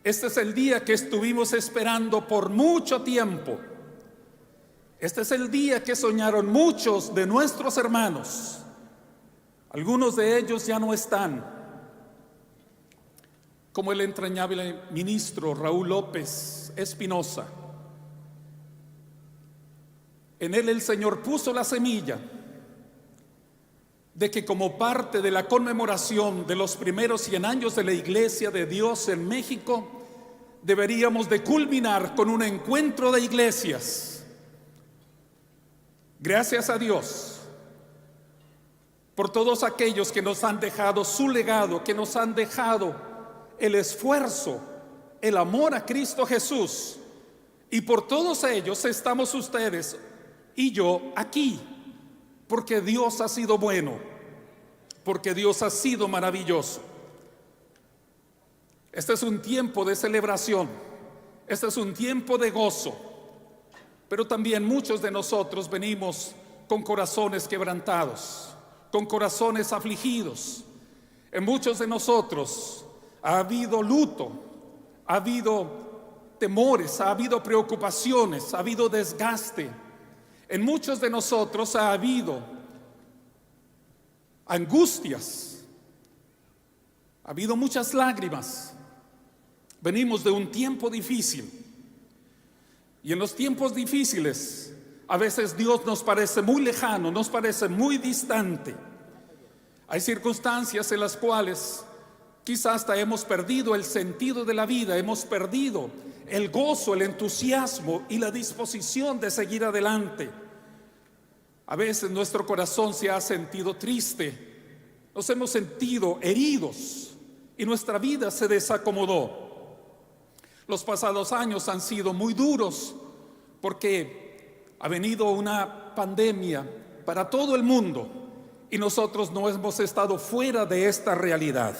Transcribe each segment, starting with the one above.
Este es el día que estuvimos esperando por mucho tiempo. Este es el día que soñaron muchos de nuestros hermanos. Algunos de ellos ya no están, como el entrañable ministro Raúl López Espinosa. En él el Señor puso la semilla de que, como parte de la conmemoración de los primeros 100 años de la Iglesia de Dios en México, deberíamos de culminar con un encuentro de iglesias. Gracias a Dios por todos aquellos que nos han dejado su legado, que nos han dejado el esfuerzo, el amor a Cristo Jesús. Y por todos ellos estamos ustedes y yo aquí, porque Dios ha sido bueno, porque Dios ha sido maravilloso. Este es un tiempo de celebración, este es un tiempo de gozo, pero también muchos de nosotros venimos con corazones quebrantados, con corazones afligidos. En muchos de nosotros ha habido luto, ha habido temores, ha habido preocupaciones, ha habido desgaste. En muchos de nosotros ha habido angustias, ha habido muchas lágrimas. Venimos de un tiempo difícil, y en los tiempos difíciles a veces Dios nos parece muy lejano, nos parece muy distante. Hay circunstancias en las cuales quizás hasta hemos perdido el sentido de la vida, hemos perdido el gozo, el entusiasmo y la disposición de seguir adelante. A veces nuestro corazón se ha sentido triste, nos hemos sentido heridos y nuestra vida se desacomodó. Los pasados años han sido muy duros porque ha venido una pandemia para todo el mundo y nosotros no hemos estado fuera de esta realidad.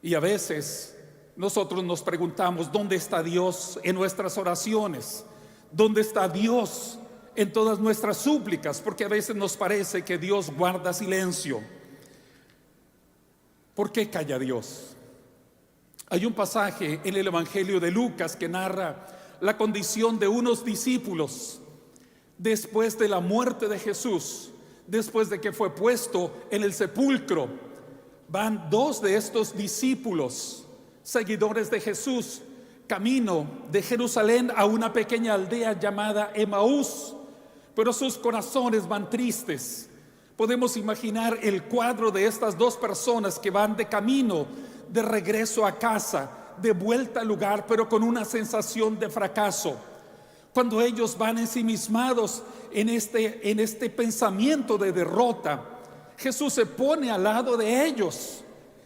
Y a veces nosotros nos preguntamos: ¿dónde está Dios en nuestras oraciones? ¿Dónde está Dios en todas nuestras súplicas? Porque a veces nos parece que Dios guarda silencio. ¿Por qué calla Dios? Hay un pasaje en el Evangelio de Lucas que narra la condición de unos discípulos después de la muerte de Jesús, después de que fue puesto en el sepulcro. Van dos de estos discípulos, seguidores de Jesús, camino de Jerusalén a una pequeña aldea llamada Emaús, pero sus corazones van tristes. Podemos imaginar el cuadro de estas dos personas que van de camino, de regreso a casa, de vuelta al lugar, pero con una sensación de fracaso. Cuando ellos van ensimismados en este pensamiento de derrota, Jesús se pone al lado de ellos.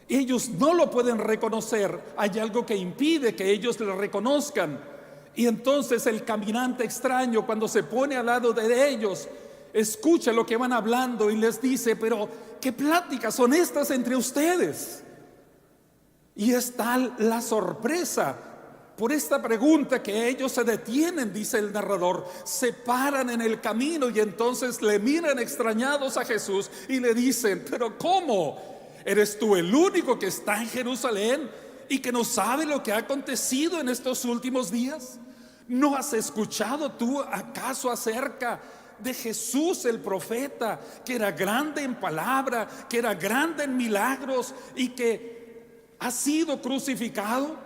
Ellos no lo pueden reconocer, hay algo que impide que ellos le reconozcan. Y entonces el caminante extraño, cuando se pone al lado de ellos, escucha lo que van hablando y les dice: pero ¿qué pláticas son estas entre ustedes? Y es tal la sorpresa por esta pregunta que ellos se detienen, dice el narrador, se paran en el camino y entonces le miran extrañados a Jesús y le dicen: pero ¿cómo? ¿Eres tú el único que está en Jerusalén y que no sabe lo que ha acontecido en estos últimos días? ¿No has escuchado tú acaso acerca de Jesús el profeta, que era grande en palabra, que era grande en milagros y que ha sido crucificado?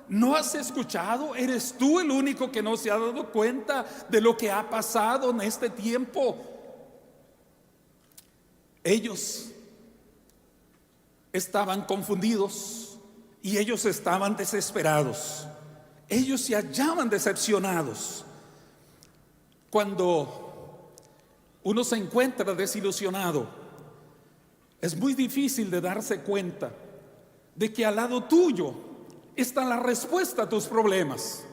¿No has escuchado? ¿Eres tú el único que no se ha dado cuenta de lo que ha pasado en este tiempo? Ellos estaban confundidos y ellos estaban desesperados. Ellos se hallaban decepcionados. Cuando uno se encuentra desilusionado, es muy difícil de darse cuenta de que al lado tuyo está la respuesta a tus problemas.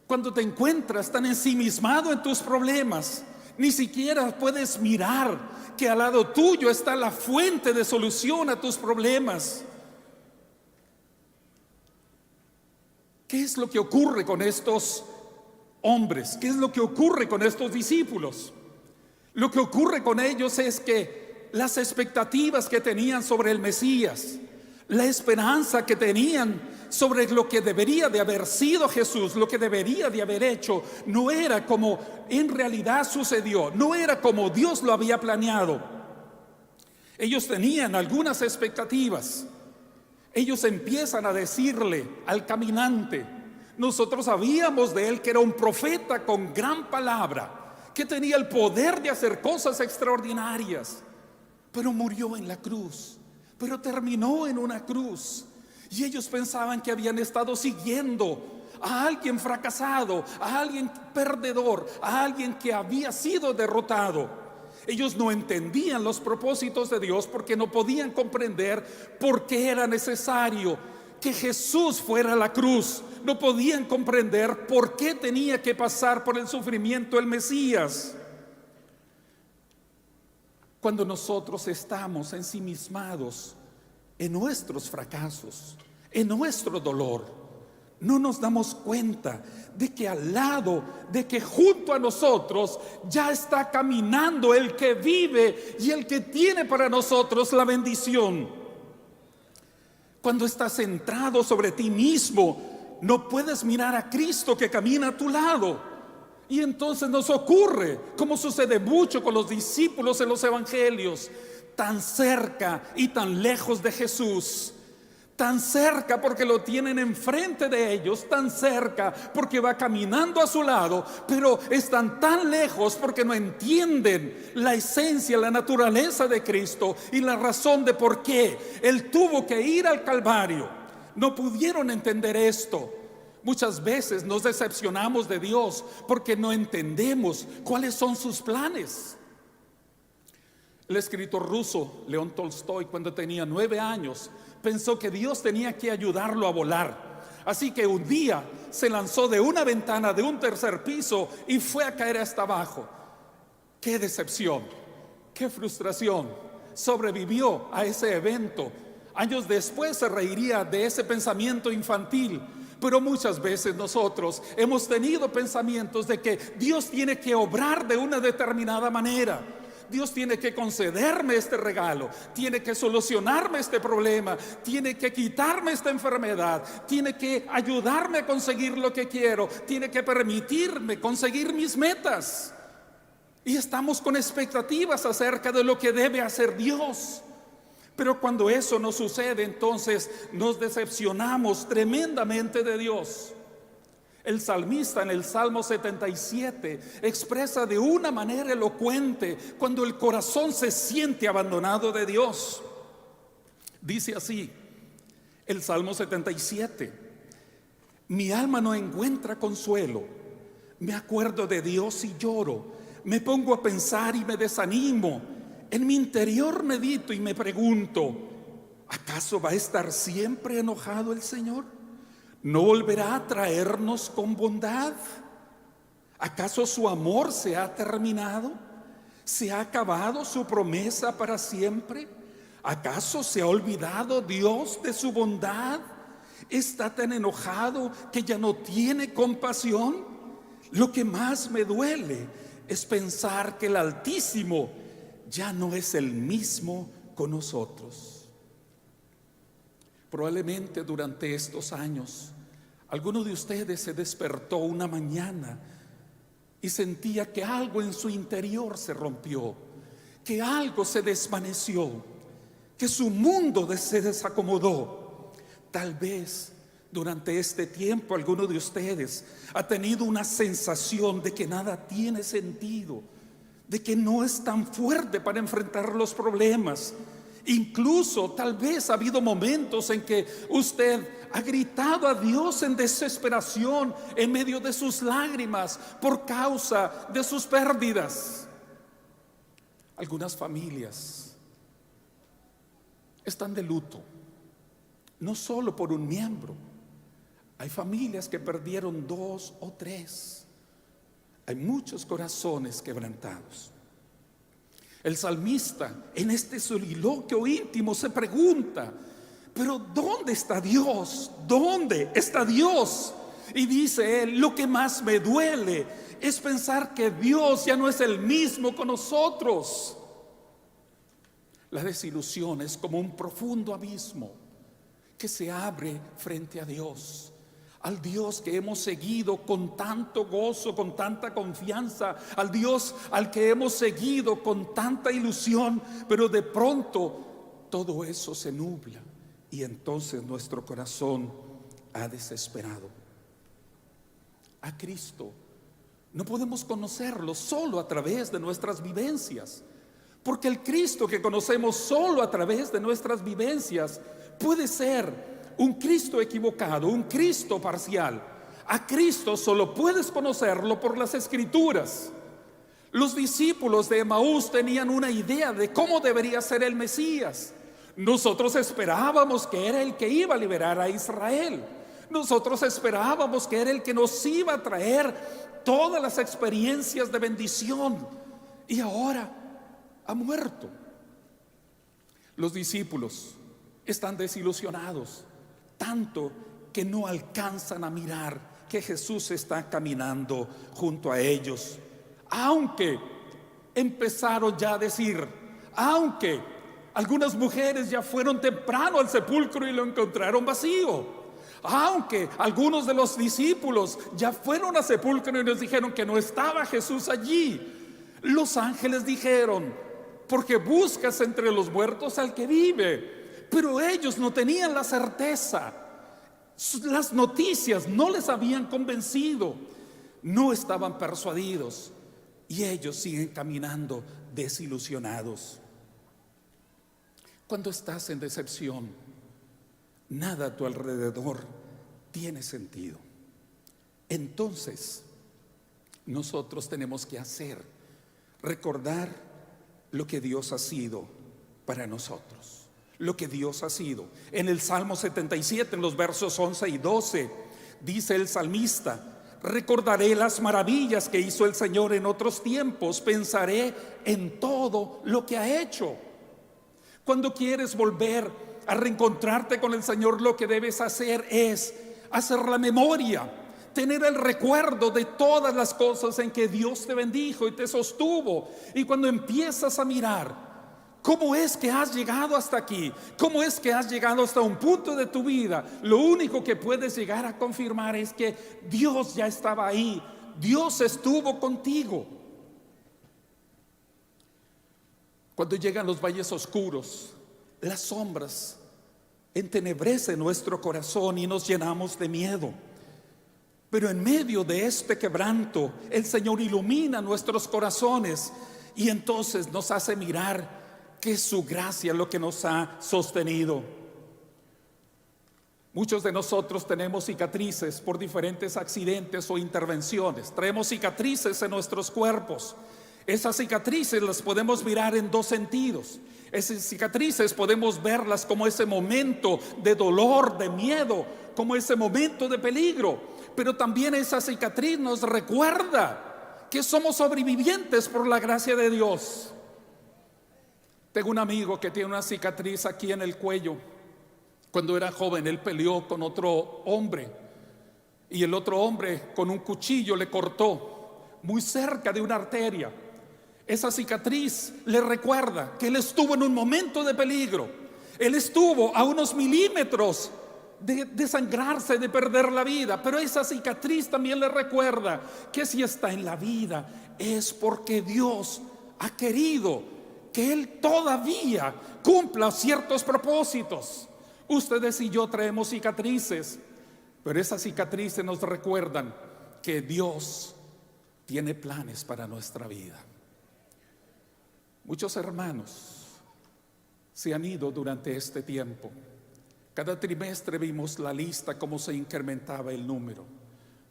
Cuando te encuentras tan ensimismado en tus problemas, ni siquiera puedes mirar que al lado tuyo está la fuente de solución a tus problemas. ¿Qué es lo que ocurre con estos hombres? ¿Qué es lo que ocurre con estos discípulos? Lo que ocurre con ellos es que las expectativas que tenían sobre el Mesías, La esperanza que tenían sobre lo que debería de haber sido Jesús, lo que debería de haber hecho, no era como en realidad sucedió, no era como Dios lo había planeado. Ellos tenían algunas expectativas. Ellos empiezan a decirle al caminante: nosotros sabíamos de él que era un profeta con gran palabra, que tenía el poder de hacer cosas extraordinarias, pero murió en la cruz, pero terminó en una cruz. Y ellos pensaban que habían estado siguiendo a alguien fracasado, a alguien perdedor, a alguien que había sido derrotado. Ellos no entendían los propósitos de Dios porque no podían comprender por qué era necesario que Jesús fuera a la cruz. No podían comprender por qué tenía que pasar por el sufrimiento el Mesías. Cuando nosotros estamos ensimismados en nuestros fracasos, en nuestro dolor, no nos damos cuenta de que al lado, de que junto a nosotros ya está caminando el que vive y el que tiene para nosotros la bendición. Cuando estás centrado sobre ti mismo, no puedes mirar a Cristo que camina a tu lado. Y entonces nos ocurre, como sucede mucho con los discípulos en los evangelios, tan cerca y tan lejos de Jesús. Tan cerca porque lo tienen enfrente de ellos, tan cerca porque va caminando a su lado, pero están tan lejos porque no entienden la esencia, la naturaleza de Cristo y la razón de por qué Él tuvo que ir al Calvario. No pudieron entender esto. Muchas veces nos decepcionamos de Dios porque no entendemos cuáles son sus planes. El escritor ruso León Tolstoy, cuando tenía 9 años, pensó que Dios tenía que ayudarlo a volar. Así que un día se lanzó de una ventana de un 3er piso y fue a caer hasta abajo. ¡Qué decepción! ¡Qué frustración! Sobrevivió a ese evento. Años después se reiría de ese pensamiento infantil. Pero muchas veces nosotros hemos tenido pensamientos de que Dios tiene que obrar de una determinada manera. Dios tiene que concederme este regalo, tiene que solucionarme este problema, tiene que quitarme esta enfermedad, tiene que ayudarme a conseguir lo que quiero, tiene que permitirme conseguir mis metas. Y estamos con expectativas acerca de lo que debe hacer Dios. Pero cuando eso no sucede, entonces nos decepcionamos tremendamente de Dios. El salmista en el Salmo 77 expresa de una manera elocuente cuando el corazón se siente abandonado de Dios. Dice así el Salmo 77: mi alma no encuentra consuelo, me acuerdo de Dios y lloro, me pongo a pensar y me desanimo, en mi interior medito y me pregunto: ¿acaso va a estar siempre enojado el Señor? ¿No volverá a traernos con bondad? ¿Acaso su amor se ha terminado? ¿Se ha acabado su promesa para siempre? ¿Acaso se ha olvidado Dios de su bondad? ¿Está tan enojado que ya no tiene compasión? Lo que más me duele es pensar que el Altísimo ya no es el mismo con nosotros. Probablemente durante estos años, alguno de ustedes se despertó una mañana y sentía que algo en su interior se rompió, que algo se desvaneció, que su mundo se desacomodó. Tal vez durante este tiempo alguno de ustedes ha tenido una sensación de que nada tiene sentido, de que no es tan fuerte para enfrentar los problemas. Incluso tal vez ha habido momentos en que usted ha gritado a Dios en desesperación en medio de sus lágrimas por causa de sus pérdidas. Algunas familias están de luto, no solo por un miembro. Hay familias que perdieron 2 o 3. Hay muchos corazones quebrantados. El salmista en este soliloquio íntimo se pregunta: pero ¿dónde está Dios? ¿Dónde está Dios? Y dice él: lo que más me duele es pensar que Dios ya no es el mismo con nosotros. La desilusión es como un profundo abismo. que se abre frente a Dios, al Dios que hemos seguido con tanto gozo, con tanta confianza, al Dios al que hemos seguido con tanta ilusión, pero de pronto todo eso se nubla y entonces nuestro corazón ha desesperado. A Cristo no podemos conocerlo solo a través de nuestras vivencias, porque el Cristo que conocemos solo a través de nuestras vivencias puede ser un Cristo equivocado, un Cristo parcial. A Cristo solo puedes conocerlo por las Escrituras. Los discípulos de Emaús tenían una idea de cómo debería ser el Mesías. Nosotros esperábamos que era el que iba a liberar a Israel. Nosotros esperábamos que era el que nos iba a traer todas las experiencias de bendición. Y ahora ha muerto. Los discípulos están desilusionados, tanto que no alcanzan a mirar que Jesús está caminando junto a ellos. Aunque empezaron ya a decir, aunque algunas mujeres ya fueron temprano al sepulcro y lo encontraron vacío, aunque algunos de los discípulos ya fueron al sepulcro y nos dijeron que no estaba Jesús allí, los ángeles dijeron, porque buscas entre los muertos al que vive. Pero ellos no tenían la certeza. Las noticias no les habían convencido. No estaban persuadidos. Y ellos siguen caminando desilusionados. Cuando estás en decepción, nada a tu alrededor tiene sentido. Entonces, nosotros tenemos que recordar lo que Dios ha sido para nosotros. Lo que Dios ha sido. En el Salmo 77, en los versos 11 y 12, dice el salmista: recordaré las maravillas que hizo el Señor en otros tiempos, pensaré en todo lo que ha hecho. Cuando quieres volver a reencontrarte con el Señor, lo que debes hacer es hacer la memoria, tener el recuerdo de todas las cosas en que Dios te bendijo y te sostuvo. Y cuando empiezas a mirar ¿cómo es que has llegado hasta aquí? ¿Cómo es que has llegado hasta un punto de tu vida? Lo único que puedes llegar a confirmar es que Dios ya estaba ahí. Dios estuvo contigo. Cuando llegan los valles oscuros, las sombras entenebrecen nuestro corazón y nos llenamos de miedo. Pero en medio de este quebranto, el Señor ilumina nuestros corazones y entonces nos hace mirar que es su gracia lo que nos ha sostenido. Muchos de nosotros tenemos cicatrices por diferentes accidentes o intervenciones. Traemos cicatrices en nuestros cuerpos. Esas cicatrices las podemos mirar en dos sentidos. Esas cicatrices podemos verlas como ese momento de dolor, de miedo, como ese momento de peligro. Pero también esa cicatriz nos recuerda que somos sobrevivientes por la gracia de Dios. Tengo un amigo que tiene una cicatriz aquí en el cuello. Cuando era joven, él peleó con otro hombre y el otro hombre con un cuchillo le cortó muy cerca de una arteria. Esa cicatriz le recuerda que él estuvo en un momento de peligro. Él estuvo a unos milímetros de sangrarse, de perder la vida. Pero esa cicatriz también le recuerda que si está en la vida es porque Dios ha querido que Él todavía cumpla ciertos propósitos. Ustedes y yo traemos cicatrices, pero esas cicatrices nos recuerdan que Dios tiene planes para nuestra vida. Muchos hermanos se han ido durante este tiempo. Cada trimestre vimos la lista, cómo se incrementaba el número.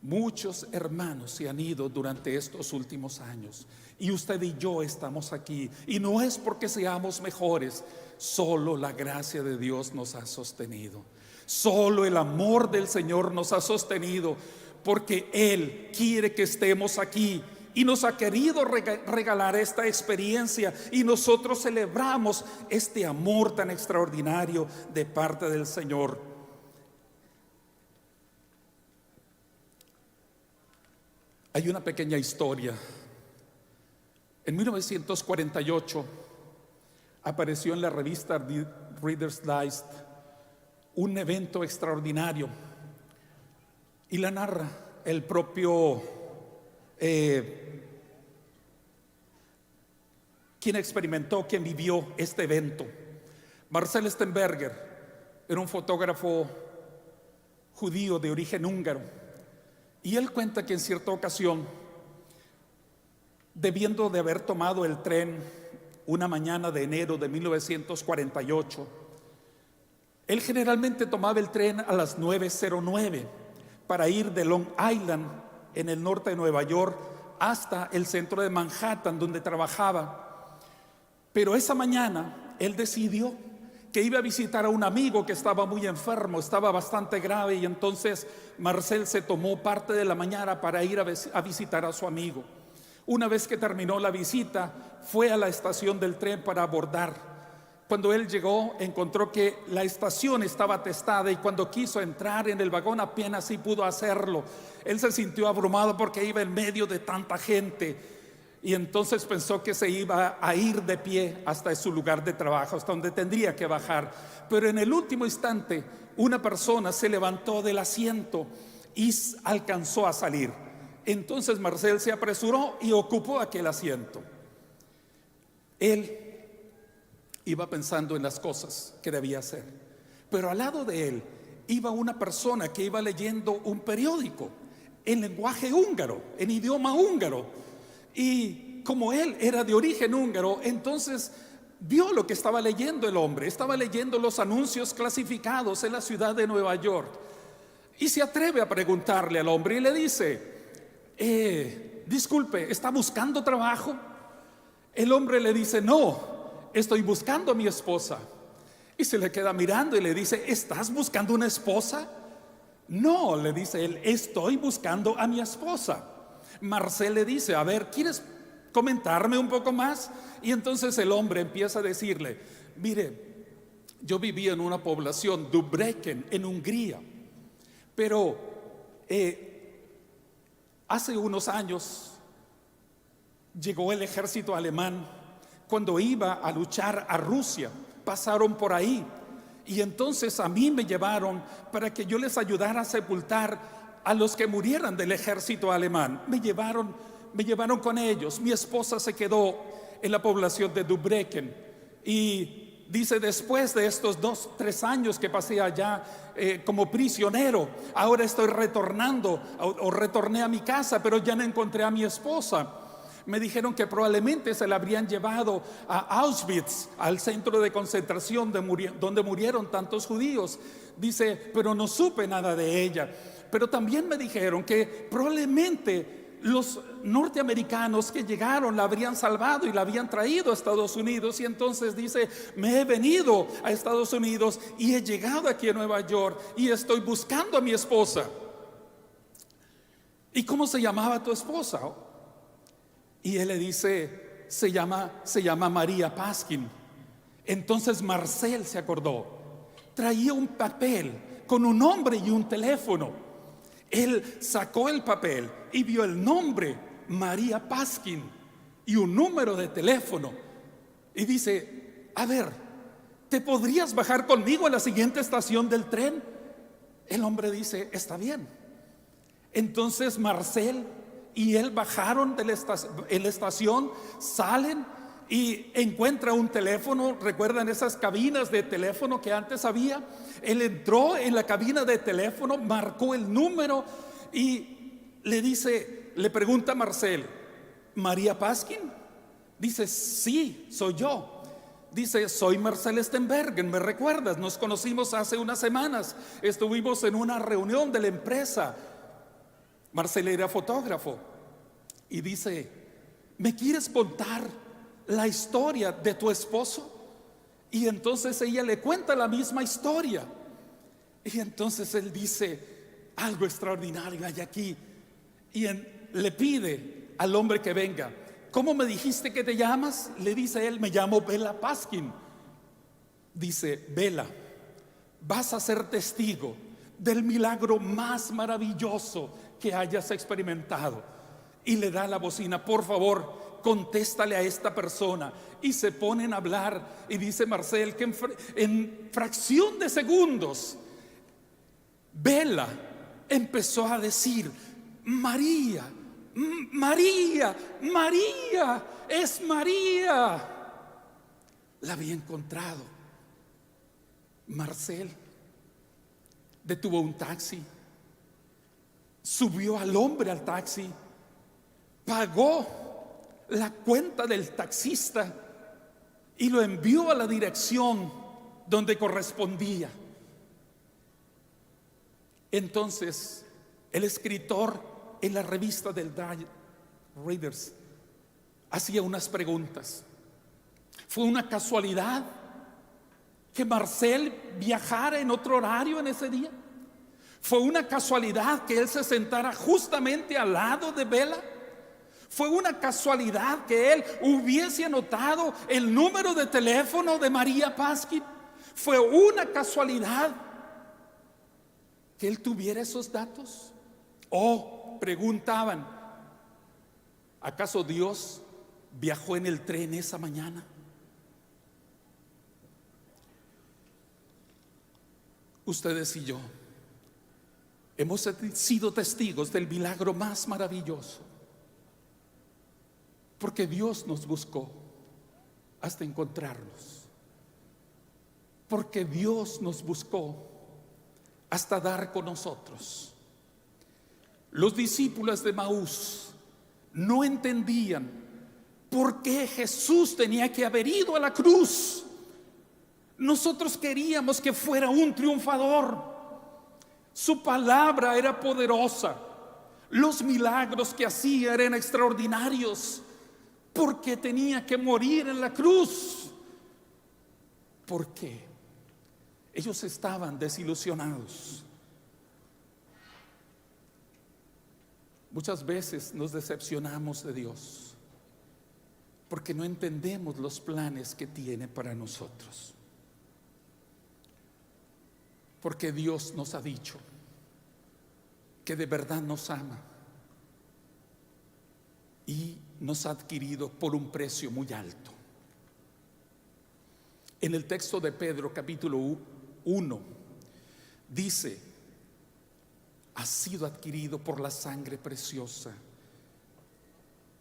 Muchos hermanos se han ido durante estos últimos años y usted y yo estamos aquí, y no es porque seamos mejores, solo la gracia de Dios nos ha sostenido, solo el amor del Señor nos ha sostenido, porque Él quiere que estemos aquí y nos ha querido regalar esta experiencia, y nosotros celebramos este amor tan extraordinario de parte del Señor. Hay una pequeña historia. En 1948 apareció en la revista Reader's Digest un evento extraordinario y la narra el propio quien experimentó, quien vivió este evento. Marcel Stenberger era un fotógrafo judío de origen húngaro y él cuenta que en cierta ocasión, debiendo de haber tomado el tren una mañana de enero de 1948, él generalmente tomaba el tren a las 9:09 para ir de Long Island, en el norte de Nueva York, hasta el centro de Manhattan, donde trabajaba. Pero esa mañana él decidió que iba a visitar a un amigo que estaba muy enfermo, estaba bastante grave, y entonces Marcel se tomó parte de la mañana para ir a visitar a su amigo. Una vez que terminó la visita, fue a la estación del tren para abordar. Cuando él llegó, encontró que la estación estaba atestada y cuando quiso entrar en el vagón apenas sí pudo hacerlo. Él se sintió abrumado porque iba en medio de tanta gente y entonces pensó que se iba a ir de pie hasta su lugar de trabajo, hasta donde tendría que bajar. Pero en el último instante, una persona se levantó del asiento y alcanzó a salir. Entonces Marcel se apresuró y ocupó aquel asiento. Él iba pensando en las cosas que debía hacer, pero al lado de él iba una persona que iba leyendo un periódico en lenguaje húngaro, en idioma húngaro, y como él era de origen húngaro, entonces vio lo que estaba leyendo el hombre. Estaba leyendo los anuncios clasificados en la ciudad de Nueva York y se atreve a preguntarle al hombre y le dice: disculpe, ¿está buscando trabajo? El hombre le dice: no, estoy buscando a mi esposa. Y se le queda mirando y le dice: ¿estás buscando una esposa? No, le dice él, estoy buscando a mi esposa. Marcel le dice: a ver, ¿quieres comentarme un poco más? Y entonces el hombre empieza a decirle: mire, yo vivía en una población, Dubrecen, en Hungría, pero hace unos años llegó el ejército alemán. Cuando iba a luchar a Rusia, pasaron por ahí y entonces a mí me llevaron para que yo les ayudara a sepultar a los que murieran del ejército alemán. Me llevaron con ellos. Mi esposa se quedó en la población de Dubrecen y dice: después de estos 2-3 años que pasé allá como prisionero, ahora estoy retornando o retorné a mi casa, pero ya no encontré a mi esposa. Me dijeron que probablemente se la habrían llevado a Auschwitz, al centro de concentración donde murieron tantos judíos. Dice: pero no supe nada de ella. Pero también me dijeron que probablemente los norteamericanos que llegaron la habrían salvado y la habían traído a Estados Unidos. Y entonces dice: me he venido a Estados Unidos y he llegado aquí a Nueva York y estoy buscando a mi esposa. ¿Y cómo se llamaba tu esposa? Y él le dice: se llama María Paskin. Entonces Marcel se acordó, traía un papel con un nombre y un teléfono. Él sacó el papel y vio el nombre María Paskin y un número de teléfono y dice: a ver, ¿te podrías bajar conmigo a la siguiente estación del tren? El hombre dice: está bien. Entonces Marcel y él bajaron en la estación, salen y encuentra un teléfono. ¿Recuerdan esas cabinas de teléfono que antes había? Él entró en la cabina de teléfono, marcó el número y le pregunta a Marcel: ¿María Paskin? Dice: sí, soy yo. Dice: soy Marcel Stenberger, ¿me recuerdas? Nos conocimos hace unas semanas, estuvimos en una reunión de la empresa. Marcel era fotógrafo y dice: ¿me quieres contar la historia de tu esposo? Y entonces ella le cuenta la misma historia. Y entonces él dice: algo extraordinario hay aquí. Y le pide al hombre que venga. ¿Cómo me dijiste que te llamas? Le dice él: me llamo Bela Paskin. Dice: Bela, vas a ser testigo del milagro más maravilloso que hayas experimentado. Y le da la bocina: por favor, contéstale a esta persona. Y se ponen a hablar y dice Marcel que en fracción de segundos Bela empezó a decir: María, María, María, es María. La había encontrado. Marcel detuvo un taxi, subió al hombre al taxi, pagó la cuenta del taxista y lo envió a la dirección donde correspondía. Entonces el escritor en la revista del Readers hacía unas preguntas. ¿Fue una casualidad que Marcel viajara en otro horario en ese día? ¿Fue una casualidad que él se sentara justamente al lado de Bela? ¿Fue una casualidad que él hubiese anotado el número de teléfono de María Pasquin? ¿Fue una casualidad que él tuviera esos datos? O preguntaban: ¿acaso Dios viajó en el tren esa mañana? Ustedes y yo hemos sido testigos del milagro más maravilloso, porque Dios nos buscó hasta encontrarnos, porque Dios nos buscó hasta dar con nosotros. Los discípulos de Maús no entendían por qué Jesús tenía que haber ido a la cruz. Nosotros queríamos que fuera un triunfador. Su palabra era poderosa, los milagros que hacía eran extraordinarios. ¿Por qué tenía que morir en la cruz? ¿Por qué? Ellos estaban desilusionados. Muchas veces nos decepcionamos de Dios porque no entendemos los planes que tiene para nosotros. Porque Dios nos ha dicho que de verdad nos ama y nos ha adquirido por un precio muy alto. En el texto de Pedro capítulo 1 dice: ha sido adquirido por la sangre preciosa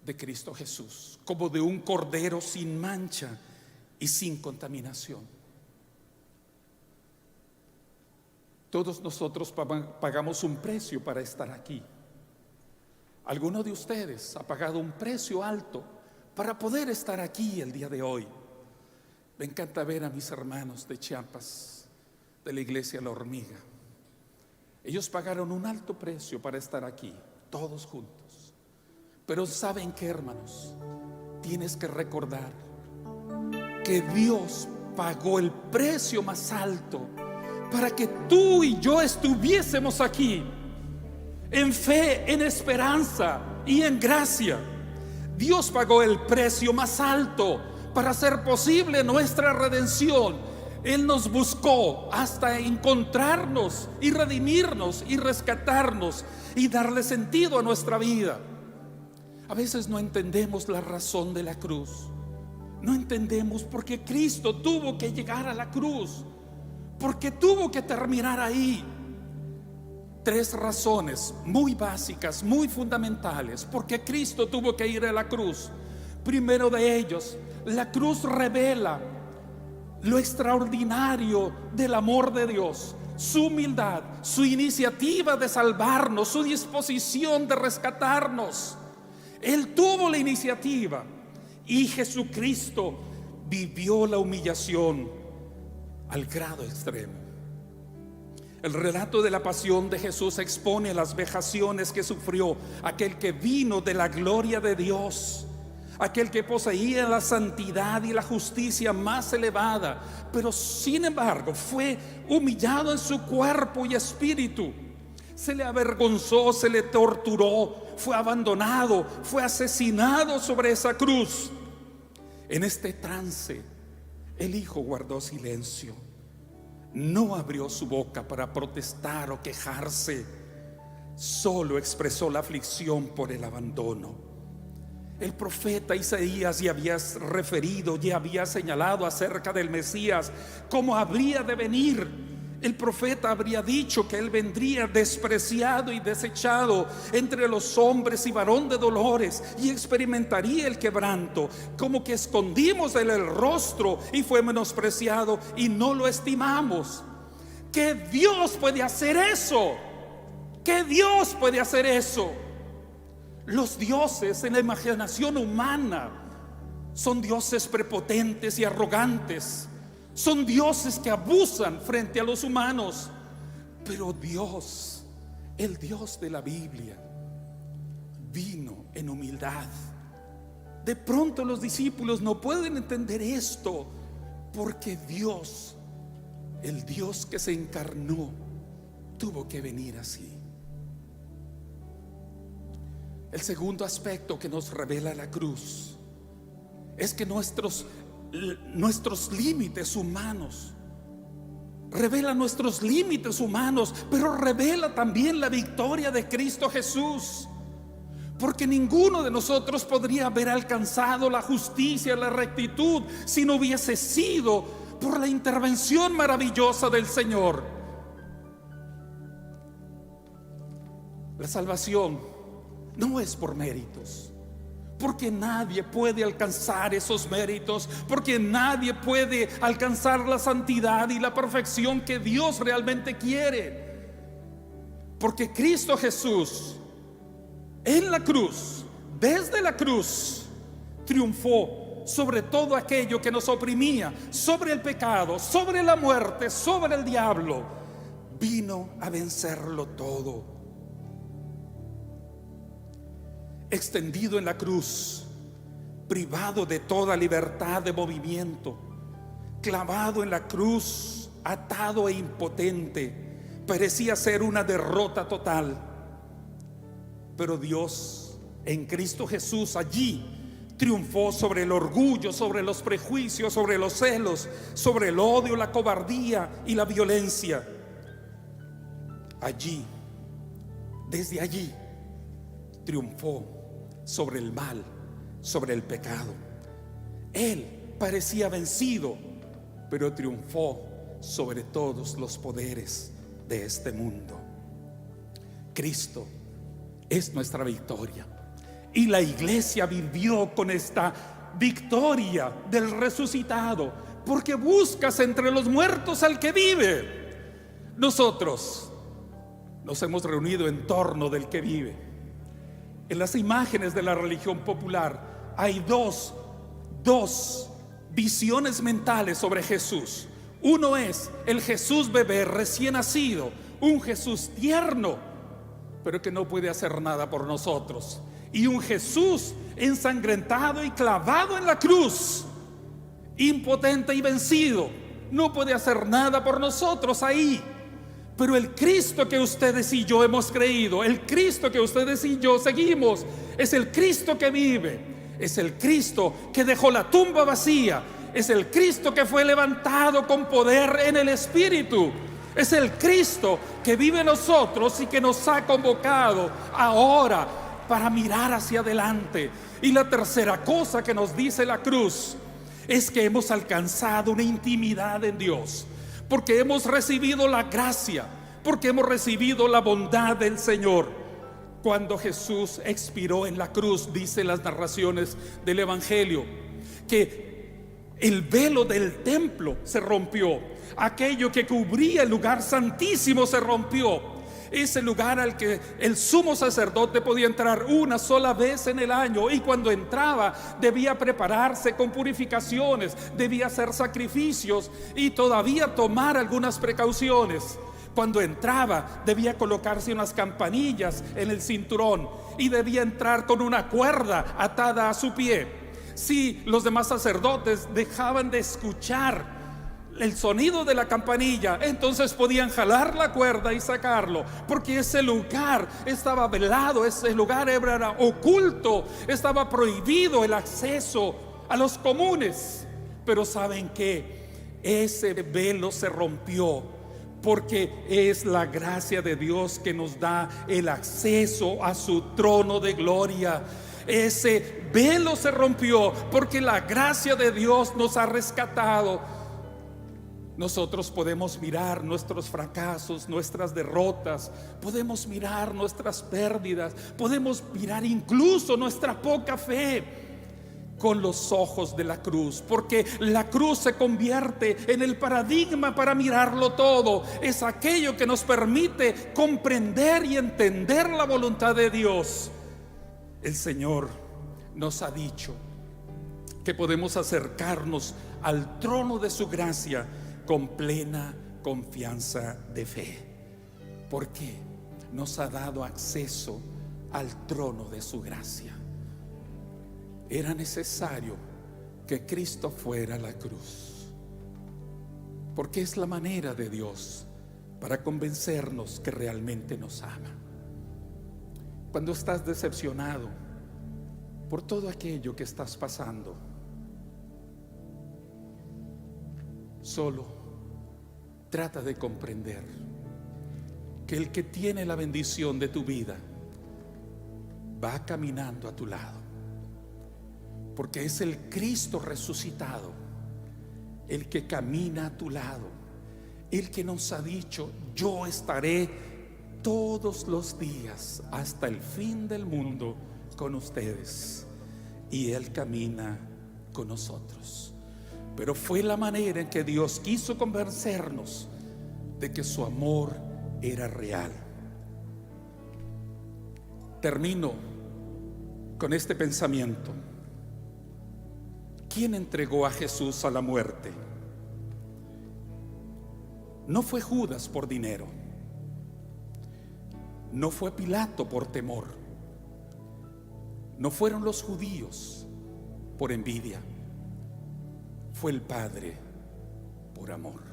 de Cristo Jesús, como de un cordero sin mancha y sin contaminación. Todos nosotros pagamos un precio para estar aquí. Alguno de ustedes ha pagado un precio alto para poder estar aquí el día de hoy. Me encanta ver a mis hermanos de Chiapas, de la iglesia La Hormiga. Ellos pagaron un alto precio para estar aquí, todos juntos. Pero ¿saben qué, hermanos? Tienes que recordar que Dios pagó el precio más alto para que tú y yo estuviésemos aquí, en fe, en esperanza y en gracia. Dios pagó el precio más alto para hacer posible nuestra redención. Él nos buscó hasta encontrarnos y redimirnos y rescatarnos y darle sentido a nuestra vida. A veces no entendemos la razón de la cruz. No entendemos por qué Cristo tuvo que llegar a la cruz, porque tuvo que terminar ahí. 3 razones muy básicas, muy fundamentales, porque Cristo tuvo que ir a la cruz. Primero de ellos, la cruz revela lo extraordinario del amor de Dios, su humildad, su iniciativa de salvarnos, su disposición de rescatarnos. Él tuvo la iniciativa y Jesucristo vivió la humillación al grado extremo. El relato de la pasión de Jesús expone las vejaciones que sufrió aquel que vino de la gloria de Dios, aquel que poseía la santidad y la justicia más elevada, pero sin embargo fue humillado en su cuerpo y espíritu. Se le avergonzó, se le torturó, fue abandonado, fue asesinado sobre esa cruz. En este trance, el Hijo guardó silencio, no abrió su boca para protestar o quejarse, solo expresó la aflicción por el abandono. El profeta Isaías ya había referido, ya había señalado acerca del Mesías, cómo habría de venir El profeta habría dicho que él vendría despreciado y desechado entre los hombres y varón de dolores, y experimentaría el quebranto, como que escondimos de él el rostro y fue menospreciado y no lo estimamos. ¿Qué Dios puede hacer eso? ¿Qué Dios puede hacer eso? Los dioses en la imaginación humana son dioses prepotentes y arrogantes. Son dioses que abusan frente a los humanos. Pero Dios, el Dios de la Biblia, vino en humildad. De pronto los discípulos no pueden entender esto, porque Dios, el Dios que se encarnó, tuvo que venir así. El segundo aspecto que nos revela la cruz es que nuestros límites humanos, revela nuestros límites humanos, pero revela también la victoria de Cristo Jesús. Porque ninguno de nosotros podría haber alcanzado la justicia, la rectitud, si no hubiese sido por la intervención maravillosa del Señor. La salvación no es por méritos, porque nadie puede alcanzar esos méritos, porque nadie puede alcanzar la santidad y la perfección que Dios realmente quiere. Porque Cristo Jesús en la cruz, desde la cruz, triunfó sobre todo aquello que nos oprimía, sobre el pecado, sobre la muerte, sobre el diablo. Vino a vencerlo todo. Extendido en la cruz, privado de toda libertad de movimiento, clavado en la cruz, atado e impotente, parecía ser una derrota total. Pero Dios en Cristo Jesús allí triunfó sobre el orgullo, sobre los prejuicios, sobre los celos, sobre el odio, la cobardía y la violencia. Allí, desde allí, triunfó sobre el mal, sobre el pecado. Él parecía vencido, pero triunfó sobre todos los poderes de este mundo. Cristo es nuestra victoria, y la iglesia vivió con esta victoria del resucitado, porque buscas entre los muertos al que vive. Nosotros nos hemos reunido en torno del que vive. En las imágenes de la religión popular hay dos visiones mentales sobre Jesús. Uno es el Jesús bebé recién nacido, un Jesús tierno, pero que no puede hacer nada por nosotros. Y un Jesús ensangrentado y clavado en la cruz, impotente y vencido, no puede hacer nada por nosotros ahí. Pero el Cristo que ustedes y yo hemos creído, el Cristo que ustedes y yo seguimos, es el Cristo que vive, es el Cristo que dejó la tumba vacía, es el Cristo que fue levantado con poder en el Espíritu, es el Cristo que vive en nosotros y que nos ha convocado ahora para mirar hacia adelante. Y la tercera cosa que nos dice la cruz es que hemos alcanzado una intimidad en Dios, porque hemos recibido la gracia, porque hemos recibido la bondad del Señor. Cuando Jesús expiró en la cruz, dice las narraciones del Evangelio, que el velo del templo se rompió, aquello que cubría el lugar santísimo se rompió. Ese lugar al que el sumo sacerdote podía entrar una sola vez en el año, y cuando entraba debía prepararse con purificaciones, debía hacer sacrificios y todavía tomar algunas precauciones. Cuando entraba debía colocarse unas campanillas en el cinturón y debía entrar con una cuerda atada a su pie. Si los demás sacerdotes dejaban de escuchar el sonido de la campanilla, entonces podían jalar la cuerda y sacarlo, porque ese lugar estaba velado, ese lugar era oculto, estaba prohibido el acceso a los comunes. Pero ¿saben qué? Ese velo se rompió, porque es la gracia de Dios que nos da el acceso a su trono de gloria. Ese velo se rompió porque la gracia de Dios nos ha rescatado. Nosotros podemos mirar nuestros fracasos, nuestras derrotas, podemos mirar nuestras pérdidas, podemos mirar incluso nuestra poca fe con los ojos de la cruz, porque la cruz se convierte en el paradigma para mirarlo todo. Es aquello que nos permite comprender y entender la voluntad de Dios. El Señor nos ha dicho que podemos acercarnos al trono de su gracia con plena confianza de fe, porque nos ha dado acceso al trono de su gracia. Era necesario que Cristo fuera a la cruz, porque es la manera de Dios para convencernos que realmente nos ama. Cuando estás decepcionado por todo aquello que estás pasando, solo trata de comprender que el que tiene la bendición de tu vida va caminando a tu lado, porque es el Cristo resucitado el que camina a tu lado, el que nos ha dicho: yo estaré todos los días hasta el fin del mundo con ustedes. Y Él camina con nosotros. Pero fue la manera en que Dios quiso convencernos de que su amor era real. Termino con este pensamiento. ¿Quién entregó a Jesús a la muerte? No fue Judas por dinero, no fue Pilato por temor, no fueron los judíos por envidia, fue el Padre por amor.